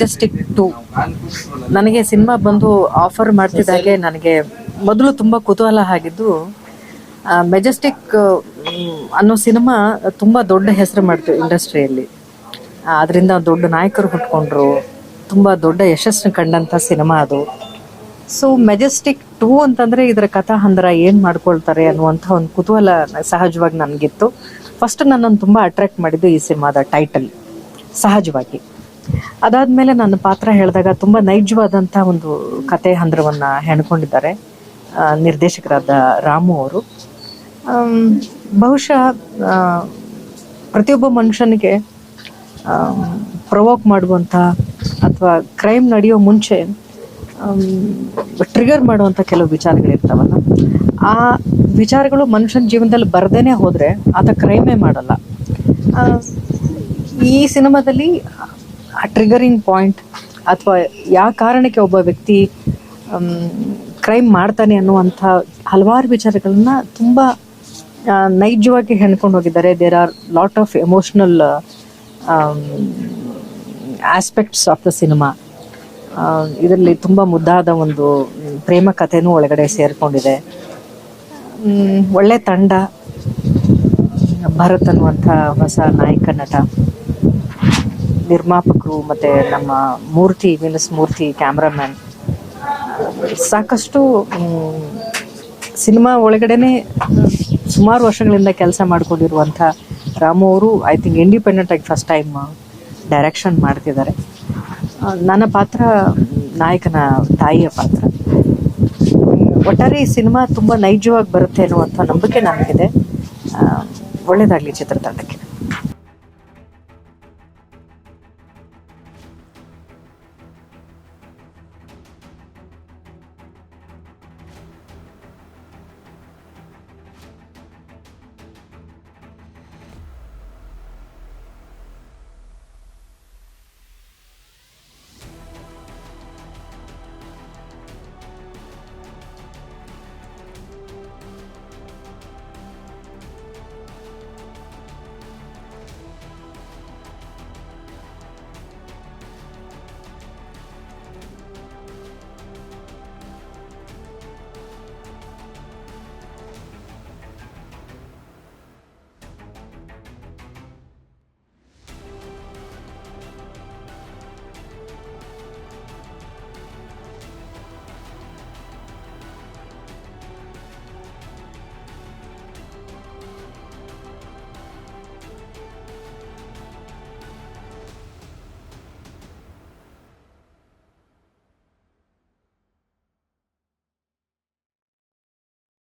Majestic 2 ನನಗೆ cinema ಬಂದು offer ಮಾಡ್ತಿದ್ದಾಗೆ ನನಗೆ ಮೊದಲು ತುಂಬ ಕುತೂಹಲ ಆಗಿದ್ದು ಮೆಜೆಸ್ಟಿಕ್ ಅನ್ನೋ ಸಿನಿಮಾ ತುಂಬ ದೊಡ್ಡ ಹೆಸರು ಮಾಡ್ತು ಇಂಡಸ್ಟ್ರಿಯಲ್ಲಿ. ಅದರಿಂದ ದೊಡ್ಡ ನಾಯಕರು ಹುಟ್ಕೊಂಡ್ರು, ತುಂಬ ದೊಡ್ಡ ಯಶಸ್ಸನ್ನು ಕಂಡಂಥ ಸಿನಿಮಾ ಅದು. ಸೊ ಮೆಜೆಸ್ಟಿಕ್ 2 ಅಂತಂದರೆ ಇದರ ಕಥಾ ಹಂದರ ಏನು ಮಾಡ್ಕೊಳ್ತಾರೆ ಅನ್ನುವಂಥ ಒಂದು ಕುತೂಹಲ ಸಹಜವಾಗಿ ನನಗಿತ್ತು. ಫಸ್ಟ್ ನನ್ನನ್ನು ತುಂಬ ಅಟ್ರಾಕ್ಟ್ ಮಾಡಿದ್ದು ಈ ಸಿನಿಮಾದ ಟೈಟಲ್ ಸಹಜವಾಗಿ. ಅದಾದಮೇಲೆ ನನ್ನ ಪಾತ್ರ ಹೇಳಿದಾಗ ತುಂಬ ನೈಜವಾದಂಥ ಒಂದು ಕತೆ ಹಂದರವನ್ನು ಹೆಣ್ಕೊಂಡಿದ್ದಾರೆ ನಿರ್ದೇಶಕರಾದ ರಾಮು ಅವರು. ಬಹುಶಃ ಪ್ರತಿಯೊಬ್ಬ ಮನುಷ್ಯನಿಗೆ ಪ್ರವೋಕ್ ಮಾಡುವಂಥ ಅಥವಾ ಕ್ರೈಮ್ ನಡೆಯೋ ಮುಂಚೆ ಟ್ರಿಗರ್ ಮಾಡುವಂಥ ಕೆಲವು ವಿಚಾರಗಳಿರ್ತಾವಲ್ಲ, ಆ ವಿಚಾರಗಳು ಮನುಷ್ಯನ ಜೀವನದಲ್ಲಿ ಬರ್ದೇನೆ ಹೋದರೆ ಆತ ಕ್ರೈಮೇ ಮಾಡಲ್ಲ. ಈ ಸಿನಿಮಾದಲ್ಲಿ ಆ ಟ್ರಿಗರಿಂಗ್ ಪಾಯಿಂಟ್ ಅಥವಾ ಯಾವ ಕಾರಣಕ್ಕೆ ಒಬ್ಬ ವ್ಯಕ್ತಿ ಕ್ರೈಮ್ ಮಾಡ್ತಾನೆ ಅನ್ನುವಂಥ ಹಲವಾರು ವಿಚಾರಗಳನ್ನ ತುಂಬ ನೈಜವಾಗಿ ಹೆಣ್ಕೊಂಡು ಹೋಗಿದ್ದಾರೆ. There are lot of emotional aspects of the cinema. ಇದರಲ್ಲಿ ತುಂಬ ಮುದ್ದಾದ ಒಂದು ಪ್ರೇಮ ಕಥೆನೂ ಒಳಗಡೆ ಸೇರಿಕೊಂಡಿದೆ. ಒಳ್ಳೆ ತಂಡ, ಭರತ್ ಅನ್ನುವಂಥ ಹೊಸ ನಾಯಕ ನಟ, ನಿರ್ಮಾಪಕರು ಮತ್ತು ನಮ್ಮ ಮೂರ್ತಿ ಕ್ಯಾಮ್ರಾಮ್ಯಾನ್, ಸಾಕಷ್ಟು ಸಿನಿಮಾ ಒಳಗಡೆನೆ ಸುಮಾರು ವರ್ಷಗಳಿಂದ ಕೆಲಸ ಮಾಡಿಕೊಂಡಿರುವಂಥ ರಾಮು ಅವರು ಐ ಥಿಂಕ್ ಇಂಡಿಪೆಂಡೆಂಟಾಗಿ ಫಸ್ಟ್ ಟೈಮ್ ಡೈರೆಕ್ಷನ್ ಮಾಡ್ತಿದ್ದಾರೆ. ನನ್ನ ಪಾತ್ರ ನಾಯಕನ ತಾಯಿಯ ಪಾತ್ರ. ಒಟ್ಟಾರೆ ಈ ಸಿನಿಮಾ ತುಂಬ ನೈಜವಾಗಿ ಬರುತ್ತೆ ಅನ್ನುವಂಥ ನಂಬಿಕೆ ನನಗಿದೆ. ಒಳ್ಳೆಯದಾಗಲಿ ಚಿತ್ರತಂಡಕ್ಕೆ.